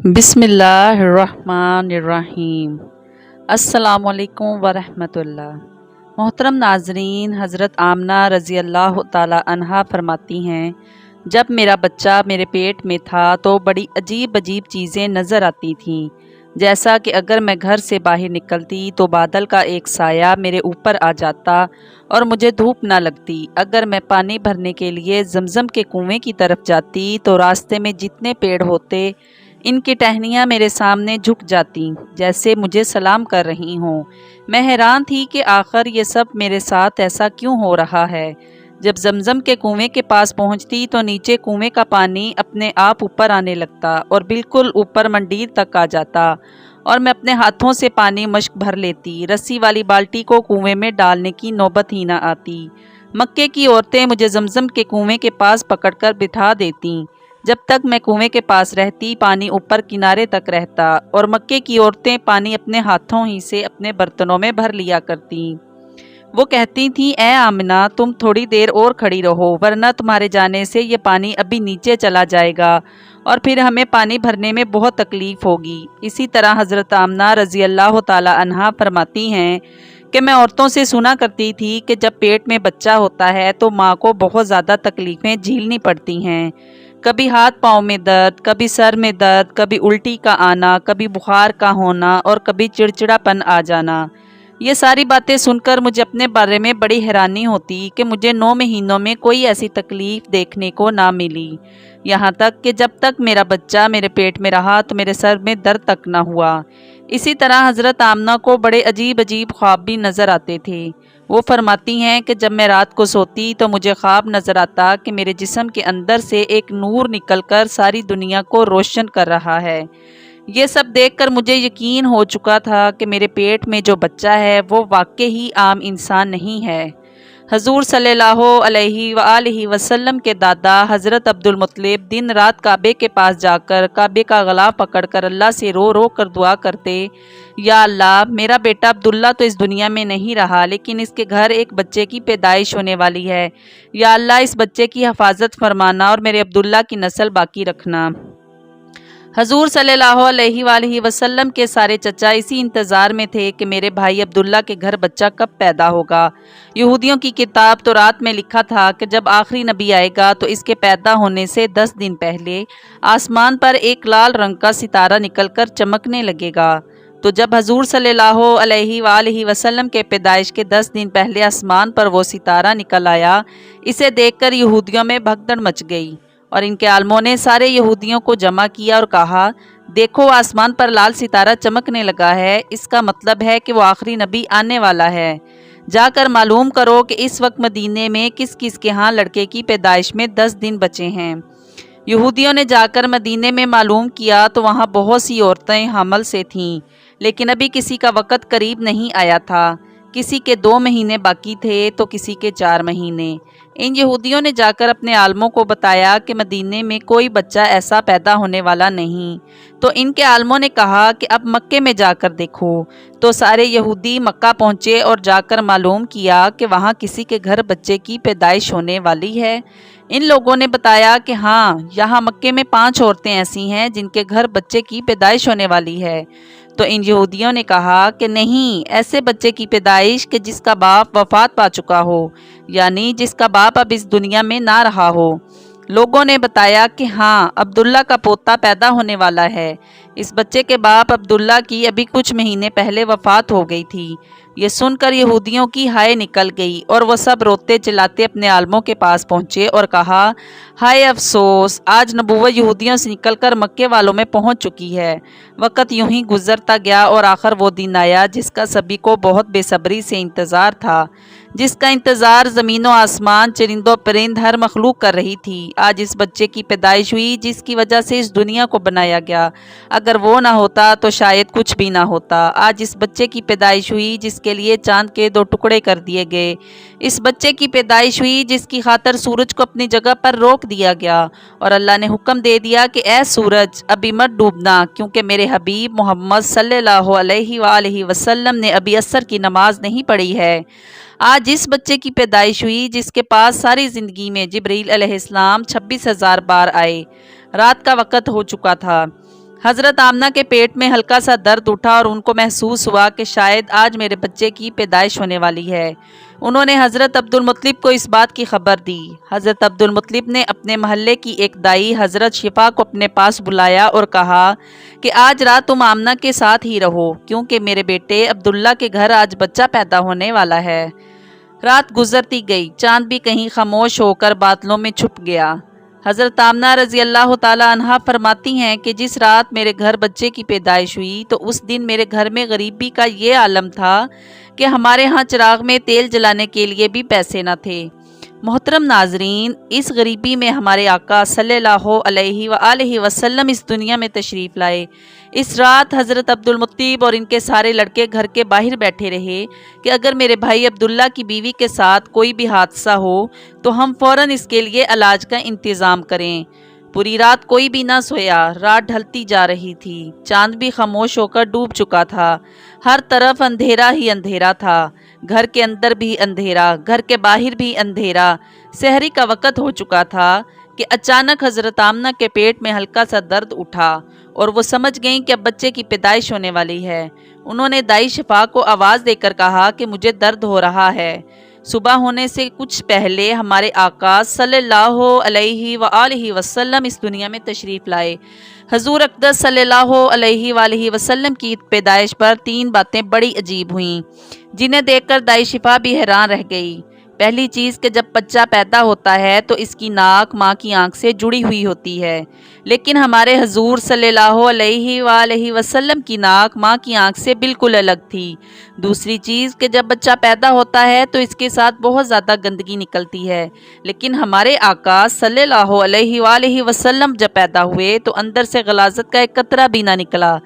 بسم اللہ الرحمن الرحیم۔ السلام علیکم ورحمۃ اللہ۔ محترم ناظرین، حضرت آمنہ رضی اللہ تعالی عنہا فرماتی ہیں، جب میرا بچہ میرے پیٹ میں تھا تو بڑی عجیب عجیب چیزیں نظر آتی تھیں، جیسا کہ اگر میں گھر سے باہر نکلتی تو بادل کا ایک سایہ میرے اوپر آ جاتا اور مجھے دھوپ نہ لگتی۔ اگر میں پانی بھرنے کے لیے زمزم کے کنویں کی طرف جاتی تو راستے میں جتنے پیڑ ہوتے ان کی ٹہنیاں میرے سامنے جھک جاتی جیسے مجھے سلام کر رہی ہوں۔ میں حیران تھی کہ آخر یہ سب میرے ساتھ ایسا کیوں ہو رہا ہے۔ جب زمزم کے کنویں کے پاس پہنچتی تو نیچے کنویں کا پانی اپنے آپ اوپر آنے لگتا اور بالکل اوپر منڈیر تک آ جاتا، اور میں اپنے ہاتھوں سے پانی مشک بھر لیتی۔ رسی والی بالٹی کو کنویں میں ڈالنے کی نوبت ہی نہ آتی۔ مکے کی عورتیں مجھے زمزم کے کنویں کے پاس پکڑ کر بٹھا دیتیں۔ جب تک میں کنویں کے پاس رہتی پانی اوپر کنارے تک رہتا، اور مکے کی عورتیں پانی اپنے ہاتھوں ہی سے اپنے برتنوں میں بھر لیا کرتیں۔ وہ کہتی تھیں، اے آمنہ، تم تھوڑی دیر اور کھڑی رہو، ورنہ تمہارے جانے سے یہ پانی ابھی نیچے چلا جائے گا اور پھر ہمیں پانی بھرنے میں بہت تکلیف ہوگی۔ اسی طرح حضرت آمنہ رضی اللہ تعالی عنہا فرماتی ہیں کہ میں عورتوں سے سنا کرتی تھی کہ جب پیٹ میں بچہ ہوتا ہے تو ماں کو بہت زیادہ تکلیفیں جھیلنی پڑتی ہیں۔ کبھی ہاتھ پاؤں میں درد، کبھی سر میں درد، کبھی الٹی کا آنا، کبھی بخار کا ہونا اور کبھی چڑچڑا پن آ جانا۔ یہ ساری باتیں سن کر مجھے اپنے بارے میں بڑی حیرانی ہوتی کہ مجھے 9 مہینوں میں کوئی ایسی تکلیف دیکھنے کو نہ ملی، یہاں تک کہ جب تک میرا بچہ میرے پیٹ میں رہا تو میرے سر میں درد تک نہ ہوا۔ اسی طرح حضرت آمنہ کو بڑے عجیب عجیب خواب بھی نظر آتے تھے۔ وہ فرماتی ہیں کہ جب میں رات کو سوتی تو مجھے خواب نظر آتا کہ میرے جسم کے اندر سے ایک نور نکل کر ساری دنیا کو روشن کر رہا ہے۔ یہ سب دیکھ کر مجھے یقین ہو چکا تھا کہ میرے پیٹ میں جو بچہ ہے وہ واقعی عام انسان نہیں ہے۔ حضور صلی اللہ علیہ وآلہ وسلم کے دادا حضرت عبد المطلب دن رات کعبے کے پاس جا کر کعبے کا غلاف پکڑ کر اللہ سے رو رو کر دعا کرتے، یا اللہ، میرا بیٹا عبداللہ تو اس دنیا میں نہیں رہا، لیکن اس کے گھر ایک بچے کی پیدائش ہونے والی ہے۔ یا اللہ، اس بچے کی حفاظت فرمانا اور میرے عبداللہ کی نسل باقی رکھنا۔ حضور صلی اللہ علیہ وآلہ وسلم کے سارے چچا اسی انتظار میں تھے کہ میرے بھائی عبداللہ کے گھر بچہ کب پیدا ہوگا۔ یہودیوں کی کتاب تورات میں لکھا تھا کہ جب آخری نبی آئے گا تو اس کے پیدا ہونے سے 10 دن پہلے آسمان پر ایک لال رنگ کا ستارہ نکل کر چمکنے لگے گا۔ تو جب حضور صلی اللہ علیہ وآلہ وسلم کے پیدائش کے 10 دن پہلے آسمان پر وہ ستارہ نکل آیا، اسے دیکھ کر یہودیوں میں بھگدڑ مچ گئی، اور ان کے عالموں نے سارے یہودیوں کو جمع کیا اور کہا، دیکھو، آسمان پر لال ستارہ چمکنے لگا ہے، اس کا مطلب ہے کہ وہ آخری نبی آنے والا ہے۔ جا کر معلوم کرو کہ اس وقت مدینے میں کس کس کے ہاں لڑکے کی پیدائش میں 10 دن بچے ہیں۔ یہودیوں نے جا کر مدینے میں معلوم کیا تو وہاں بہت سی عورتیں حامل سے تھیں، لیکن ابھی کسی کا وقت قریب نہیں آیا تھا۔ کسی کے 2 مہینے باقی تھے تو کسی کے 4 مہینے۔ ان یہودیوں نے جا کر اپنے عالموں کو بتایا کہ مدینے میں کوئی بچہ ایسا پیدا ہونے والا نہیں۔ تو ان کے عالموں نے کہا کہ اب مکے میں جا کر دیکھو۔ تو سارے یہودی مکہ پہنچے اور جا کر معلوم کیا کہ وہاں کسی کے گھر بچے کی پیدائش ہونے والی ہے۔ ان لوگوں نے بتایا کہ ہاں، یہاں مکے میں 5 عورتیں ایسی ہیں جن کے گھر بچے کی پیدائش ہونے والی ہے۔ تو ان یہودیوں نے کہا کہ نہیں، ایسے بچے کی پیدائش کہ جس کا باپ وفات پا چکا ہو، یعنی جس کا باپ اب اس دنیا میں نہ رہا ہو۔ لوگوں نے بتایا کہ ہاں، عبداللہ کا پوتا پیدا ہونے والا ہے۔ اس بچے کے باپ عبداللہ کی ابھی کچھ مہینے پہلے وفات ہو گئی تھی۔ یہ سن کر یہودیوں کی ہائے نکل گئی، اور وہ سب روتے چلاتے اپنے عالموں کے پاس پہنچے اور کہا، ہائے افسوس، آج نبوت یہودیوں سے نکل کر مکے والوں میں پہنچ چکی ہے۔ وقت یوں ہی گزرتا گیا اور آخر وہ دن آیا جس کا سبھی کو بہت بے صبری سے انتظار تھا، جس کا انتظار زمین و آسمان، چرند و پرند، ہر مخلوق کر رہی تھی۔ آج اس بچے کی پیدائش ہوئی جس کی وجہ سے اس دنیا کو بنایا گیا۔ اگر وہ نہ ہوتا تو شاید کچھ بھی نہ ہوتا۔ آج اس بچے کی پیدائش ہوئی جس کے لیے چاند کے 2 ٹکڑے کر دیے گئے۔ اس بچے کی پیدائش ہوئی جس کی خاطر سورج کو اپنی جگہ پر روک دیا گیا، اور اللہ نے حکم دے دیا کہ اے سورج، ابھی مت ڈوبنا، کیونکہ میرے حبیب محمد صلی اللہ علیہ وآلہ وسلم نے ابھی عصر کی نماز نہیں پڑھی ہے۔ آج اس بچے کی پیدائش ہوئی جس کے پاس ساری زندگی میں جبرائیل علیہ السلام 26,000 بار آئے۔ رات کا وقت ہو چکا تھا۔ हज़रत आमना के पेट में हल्का सा दर्द उठा और उनको महसूस हुआ कि शायद आज मेरे बच्चे की पैदाइश होने वाली है। उन्होंने हज़रत अब्दुल मुत्तलिब को इस बात की खबर दी। हज़रत अब्दुल मुत्तलिब ने अपने महल्ले की एक दाई हज़रत शिफा को अपने पास बुलाया और कहा कि आज रात तुम आमना के साथ ही रहो, क्योंकि मेरे बेटे अब्दुल्ला के घर आज बच्चा पैदा होने वाला है। रात गुजरती गई, चांद भी कहीं खामोश होकर बादलों में छुप गया। हज़रत आमना रज़ी अल्लाह ताला अन्हा फरमाती हैं कि जिस रात मेरे घर बच्चे की पैदाइश हुई तो उस दिन मेरे घर में गरीबी का ये आलम था कि हमारे यहाँ चिराग में तेल जलाने के लिए भी पैसे न थे। मोहतरम नाजरीन, इस गरीबी में हमारे आका सल्लल्लाहु अलैहि वसल्लम इस दुनिया में तशरीफ़ लाए। इस रात हज़रत अब्दुल मुत्तलिब और इनके सारे लड़के घर के बाहर बैठे रहे कि अगर मेरे भाई अब्दुल्ला की बीवी के साथ कोई भी हादसा हो तो हम फ़ौरन इसके लिए इलाज का इंतज़ाम करें। पूरी रात कोई भी ना सोया। रात ढलती जा रही थी, चांद भी खामोश होकर डूब चुका था। हर तरफ अंधेरा ही अंधेरा था, घर के अंदर भी अंधेरा, घर के बाहर भी अंधेरा। सहरी का वक़्त हो चुका था कि अचानक हज़रत आमना के पेट में हल्का सा दर्द उठा और वो समझ गईं कि अब बच्चे की पैदाइश होने वाली है। उन्होंने दाई शिफा को आवाज़ देकर कहा कि मुझे दर्द हो रहा है। सुबह होने से कुछ पहले हमारे आका सल्लल्लाहु अलैहि वसल्लम इस दुनिया में तशरीफ़ लाए। हजूर अक़दस सल्लल्लाहु अलैहि वसल्लम की पैदाइश पर 3 बातें बड़ी अजीब हुईं, जिन्हें देखकर दाई शिफा भी हैरान रह गई। पहली चीज़ कि जब बच्चा पैदा होता है तो इसकी नाक माँ की आंख से जुड़ी हुई होती है, लेकिन हमारे हजूर सल्लल्लाहु अलैहि वसल्लम की नाक माँ की आंख से बिल्कुल अलग थी। दूसरी चीज़ कि जब बच्चा पैदा होता है तो इसके साथ बहुत ज़्यादा गंदगी निकलती है, लेकिन हमारे आका सल्लल्लाहु अलैहि वसल्लम जब पैदा हुए तो अंदर से गलाज़त का एक कतरा भी ना निकला।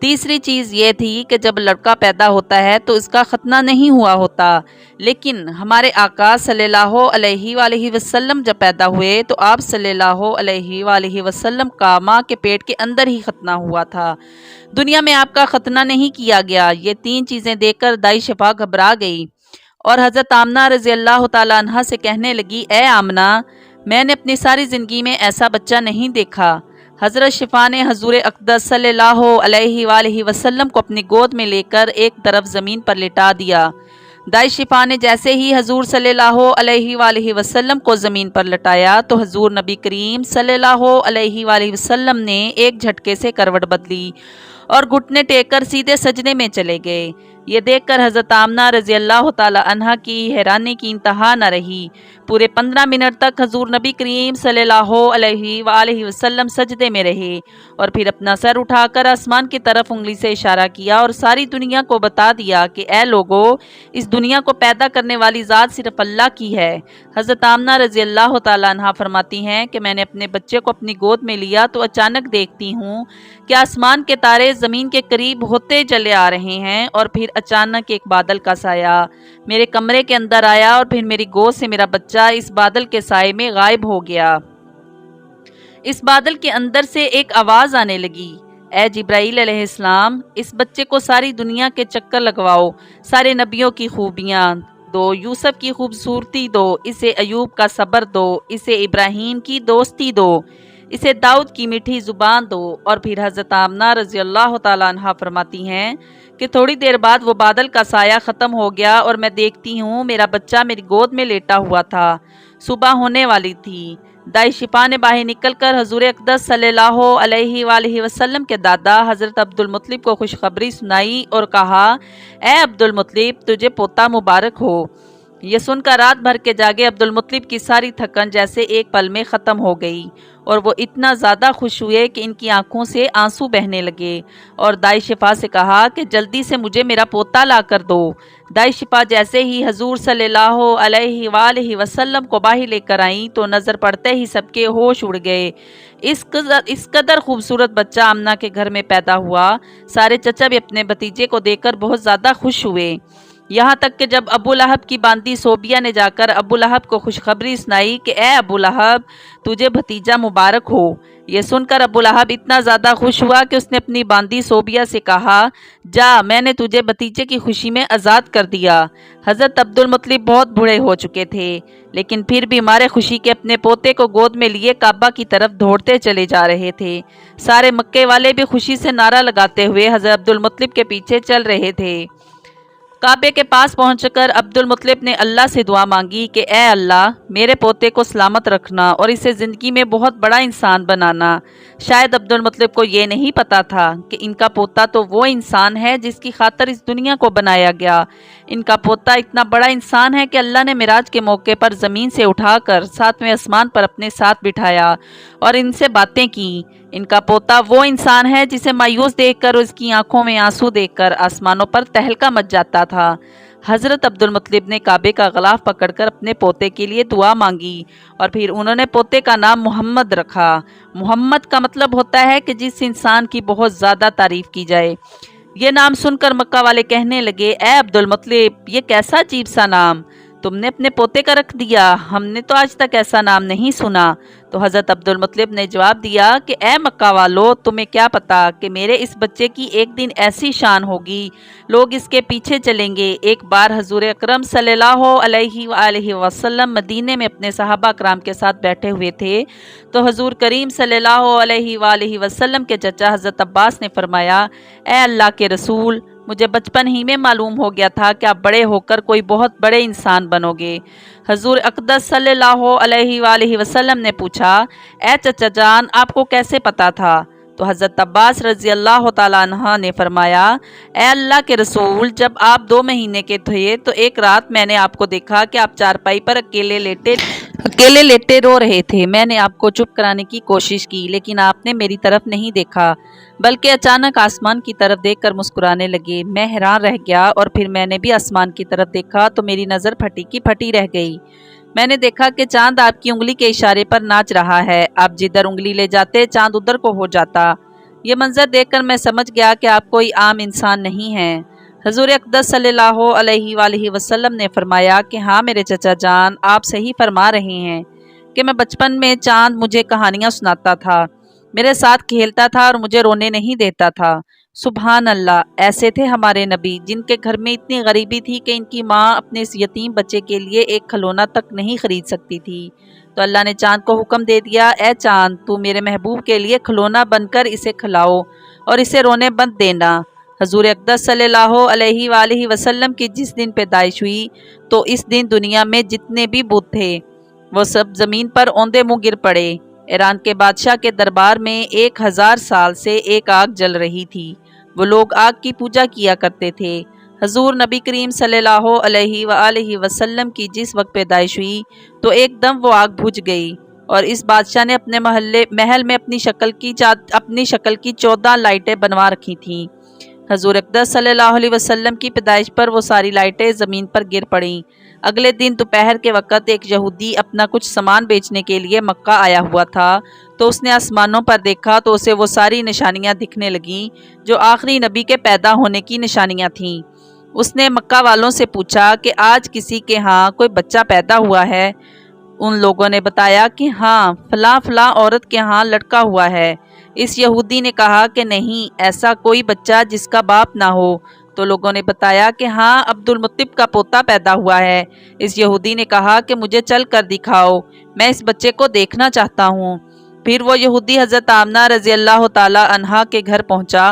तीसरी चीज़ ये थी कि जब लड़का पैदा होता है तो इसका खतना नहीं हुआ होता, लेकिन हमारे आका सल्लल्लाहु अलैहि वसल्लम जब पैदा हुए तो आप सल्लल्लाहु अलैहि वसल्लम का माँ के पेट के अंदर ही खतना हुआ था। दुनिया में आपका खतना नहीं किया गया। ये 3 चीज़ें देखकर दाई शिफा घबरा गई और हज़रत आमना रज़ी अल्लाह ताला अन्हा से कहने लगी, ए आमना, मैंने अपनी सारी ज़िंदगी में ऐसा बच्चा नहीं देखा। हज़रत शिफा ने हजूर अक़दस सल्लल्लाहु अलैहि वसल्लम को अपनी गोद में लेकर एक तरफ ज़मीन पर लिटा दिया। दाई शिफा ने जैसे ही हजूर सल्लल्लाहु अलैहि वसल्लम को ज़मीन पर लटाया तो हजूर नबी करीम सल्लल्लाहु अलैहि वसल्लम ने एक झटके से करवट बदली और घुटने टेक कर सीधे सजदे में चले गए। ये देखकर हज़रत आमना रज़ी अल्लाह ताला अन्हा की हैरानी की इंतहा न रही। पूरे 15 मिनट तक हजूर नबी करीम सल्लल्लाहु अलैहि वसल्लम सजदे में रहे और फिर अपना सर उठाकर आसमान की तरफ उंगली से इशारा किया और सारी दुनिया को बता दिया कि ए लोगो, इस दुनिया को पैदा करने वाली ज़ात सिर्फ अल्लाह की है। हज़रत आमना रज़ी अल्लाह ताला अन्हा फरमाती हैं कि मैंने अपने बच्चे को अपनी गोद में लिया तो अचानक देखती हूँ कि आसमान के तारे ज़मीन के करीब होते चले आ रहे हैं और फिर अचानक एक बादल का साया मेरे कमरे के अंदर आया और फिर मेरी गोद से मेरा बच्चा इस बादल के साए में गायब हो गया। इस बादल के अंदर से एक आवाज़ आने लगी, ए जिब्राईल अलैहिस्सलाम, इस बच्चे को सारी दुनिया के चक्कर लगवाओ, सारे नबियों की खूबियाँ दो, यूसुफ की खूबसूरती दो, इसे अयूब का सब्र दो, इसे इब्राहीम की दोस्ती दो, इसे दाऊद की मीठी ज़ुबान दो। और फिर हज़रत आमना रज़ी अल्लाह ताला अन्हा फरमाती हैं कि थोड़ी देर बाद वो बादल का साया ख़त्म हो गया और मैं देखती हूँ मेरा बच्चा मेरी गोद में लेटा हुआ था। सुबह होने वाली थी। दाई शिफा ने बाहर निकलकर हजूर अक़दस सल्लल्लाहु अलैहि वसल्लम के दादा हज़रत अब्दुल मुत्तलिब को खुशखबरी सुनाई और कहा, ए अब्दुल मुत्तलिब, तुझे पोता मुबारक हो। ये सुनकर रात भर के जागे अब्दुल मुत्तलिब की सारी थकन जैसे एक पल में ख़त्म हो गई और वो इतना ज़्यादा खुश हुए कि इनकी आंखों से आंसू बहने लगे और दाई शिफा से कहा कि जल्दी से मुझे मेरा पोता ला कर दो। दाई शिफा जैसे ही हजूर सल्लल्लाहु अलैहि वसल्लम को बाहर लेकर आई तो नज़र पड़ते ही सबके होश उड़ गए। इस कदर खूबसूरत बच्चा आमना के घर में पैदा हुआ। सारे चचा भी अपने भतीजे को देखकर बहुत ज़्यादा खुश हुए, यहाँ तक कि जब अबू लहब की बांदी सोबिया ने जाकर अबू लहब को खुशखबरी सुनाई कि ए अबू लहब, तुझे भतीजा मुबारक हो। ये सुनकर अबू लहब इतना ज़्यादा खुश हुआ कि उसने अपनी बांदी सोबिया से कहा, जा, मैंने तुझे भतीजे की खुशी में आज़ाद कर दिया। हज़रत अब्दुल मुत्तलिब बहुत बूढ़े हो चुके थे, लेकिन फिर भी मारे खुशी के अपने पोते को गोद में लिए काबा की तरफ दौड़ते चले जा रहे थे। सारे मक्के वाले भी खुशी से नारा लगाते हुए हज़रत अब्दुल मुत्तलिब के पीछे चल रहे थे। काबे के पास पहुंचकर अब्दुल मुत्तलिब ने अल्लाह से दुआ मांगी कि ए अल्लाह, मेरे पोते को सलामत रखना और इसे ज़िंदगी में बहुत बड़ा इंसान बनाना। शायद अब्दुल मुत्तलिब को ये नहीं पता था कि इनका पोता तो वो इंसान है जिसकी खातर इस दुनिया को बनाया गया। इनका पोता इतना बड़ा इंसान है कि अल्लाह ने मिराज के मौके पर ज़मीन से उठाकर 7वें आसमान पर अपने साथ बिठाया और इनसे बातें की। इनका पोता वो इंसान है जिसे मायूस देखकर और उसकी आंखों में आंसू देखकर आसमानों पर तहलका मच जाता था। हज़रत अब्दुल मुत्तलिब ने काबे का ग़िलाफ़ पकड़कर अपने पोते के लिए दुआ मांगी और फिर उन्होंने पोते का नाम मोहम्मद रखा। मोहम्मद का मतलब होता है कि जिस इंसान की बहुत ज़्यादा तारीफ़ की जाए। ये नाम सुनकर मक्का वाले कहने लगे, ए अब्दुल मुत्तलिब, ये कैसा अजीब सा नाम तुमने अपने पोते का रख दिया, हमने तो आज तक ऐसा नाम नहीं सुना। तो हज़रत अब्दुल मुत्तलिब ने जवाब दिया कि ए मक्का वालों, तुम्हें क्या पता कि मेरे इस बच्चे की एक दिन ऐसी शान होगी, लोग इसके पीछे चलेंगे। एक बार हजूर अकरम सल्लल्लाहु अलैहि वसल्लम मदीने में अपने सहाबा कराम के साथ बैठे हुए थे, तो हजूर करीम सल्लल्लाहु अलैहि वसल्लम के चचा हज़रत अब्बास ने फरमाया, ए अल्लाह के रसूल, मुझे बचपन ही में मालूम हो गया था कि आप बड़े होकर कोई बहुत बड़े इंसान बनोगे। हजूर अक़दस सल्लल्लाहु अलैहि वसल्लम ने पूछा, ए चचा जान, आपको कैसे पता था? तो हज़रत अब्बास रज़ी अल्लाह तआला अन्हा ने फरमाया, ए अल्लाह के रसूल, जब आप 2 महीने के थे तो एक रात मैंने आपको देखा कि आप चारपाई पर अकेले लेटे रो रहे थे। मैंने आपको चुप कराने की कोशिश की, लेकिन आपने मेरी तरफ नहीं देखा, बल्कि अचानक आसमान की तरफ देखकर मुस्कुराने लगे। मैं हैरान रह गया और फिर मैंने भी आसमान की तरफ देखा तो मेरी नज़र फटी की फटी रह गई। मैंने देखा कि चांद आपकी उंगली के इशारे पर नाच रहा है। आप जिधर उंगली ले जाते चांद उधर को हो जाता। ये मंजर देखकर मैं समझ गया कि आप कोई आम इंसान नहीं हैं। हजूर अक़दस सल्लल्लाहु अलैहि वसल्लम ने फरमाया कि हाँ मेरे चचा जान, आप सही फरमा रहे हैं कि मैं बचपन में चांद मुझे कहानियाँ सुनाता था, मेरे साथ खेलता था और मुझे रोने नहीं देता था। सुभान अल्लाह, ऐसे थे हमारे नबी जिनके घर में इतनी गरीबी थी कि इनकी माँ अपने इस यतीम बच्चे के लिए एक खिलौना तक नहीं खरीद सकती थी। तो अल्लाह ने चांद को हुक्म दे दिया, ए चांद, तू मेरे महबूब के लिए खिलौना बनकर इसे खिलाओ और इसे रोने बंद देना। हजूर अक़दस सल्लल्लाहु अलैहि वसल्लम की जिस दिन पैदाइश हुई तो इस दिन दुनिया में जितने भी बुत थे वो सब ज़मीन पर औंधे मुँह गिर पड़े। ईरान के बादशाह के दरबार में 1000 साल से एक आग जल रही थी। वो लोग आग की पूजा किया करते थे। हजूर नबी करीम सल्लल्लाहु अलैहि वसल्लम की जिस वक्त पैदाइश हुई तो एकदम वो आग बुझ गई और इस बादशाह ने अपने महल में अपनी शक्ल की 14 लाइटें बनवा रखी थीं। हजूर अक़दस सल्लल्लाहु अलैहि वसल्लम की पैदाइश पर वो सारी लाइटें ज़मीन पर गिर पड़ीं। अगले दिन दोपहर के वक़्त एक यहूदी अपना कुछ सामान बेचने के लिए मक्का आया हुआ था, तो उसने आसमानों पर देखा तो उसे वो सारी निशानियां दिखने लगीं जो आखिरी नबी के पैदा होने की निशानियां थीं। उसने मक्का वालों से पूछा कि आज किसी के यहाँ कोई बच्चा पैदा हुआ है? उन लोगों ने बताया कि हाँ, फलां फलां औरत के यहाँ लड़का हुआ है। इस यहूदी ने कहा कि नहीं, ऐसा कोई बच्चा जिसका बाप ना हो। तो लोगों ने बताया कि हाँ, अब्दुल मुत्तलिब का पोता पैदा हुआ है। इस यहूदी ने कहा कि मुझे चल कर दिखाओ, मैं इस बच्चे को देखना चाहता हूँ। फिर वो यहूदी हज़रत आमना रज़ी अल्लाह ताला अन्हा के घर पहुँचा।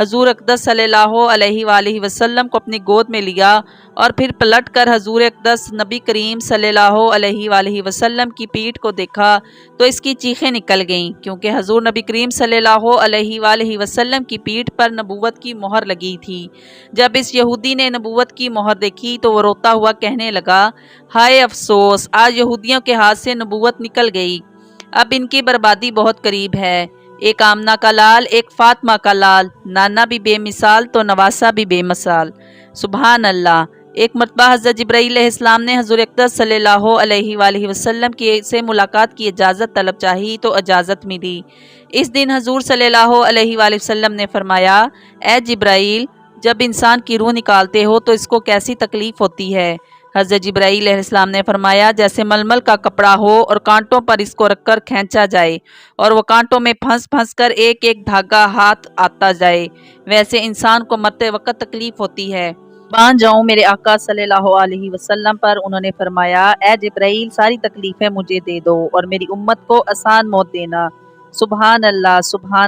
हजूर अक़दस सल्लल्लाहु अलैहि वसल्लम को अपनी गोद में लिया और फिर पलट कर हजूर अक़दस नबी करीम सल्लल्लाहु अलैहि वसल्लम की पीठ को देखा तो इसकी चीखें निकल गईं, क्योंकि हजूर नबी करीम सल्लल्लाहु अलैहि वसल्लम की पीठ पर नबूवत की मोहर लगी थी। जब इस यहूदी ने नबूवत की मोहर देखी तो वो रोता हुआ कहने लगा, हाय अफसोस, आज यहूदियों के हाथ से नबूवत निकल गई। अब इनकी बर्बादी बहुत करीब है। एक आमना का लाल, एक फातिमा का लाल, नाना भी बेमिसाल तो नवासा भी बेमिसाल। सुभान अल्लाह। एक मरतबा हज़रत जिब्राईल अलैहिस्सलाम ने हज़ूर अक़दस सल्लल्लाहु अलैहि वसल्लम की से मुलाकात की इजाज़त तलब चाही तो इजाज़त मिली। इस दिन हज़ूर सल्लल्लाहु अलैहि वसल्लम ने फरमाया, ए जिब्राईल, जब इंसान की रूह निकालते हो तो इसको कैसी तकलीफ़ होती है? حضرت جبرائیل علیہ السلام نے فرمایا جیسے ململ کا کپڑا ہو اور کانٹوں پر اس کو رکھ کر کھینچا جائے اور وہ کانٹوں میں پھنس پھنس کر ایک ایک دھاگا ہاتھ آتا جائے، ویسے انسان کو مرتے وقت تکلیف ہوتی ہے۔ قربان جاؤں میرے آقا صلی اللہ علیہ وسلم پر۔ انہوں نے فرمایا اے جبرائیل ساری تکلیفیں مجھے دے دو اور میری امت کو آسان موت دینا۔ سبحان اللہ، سبحان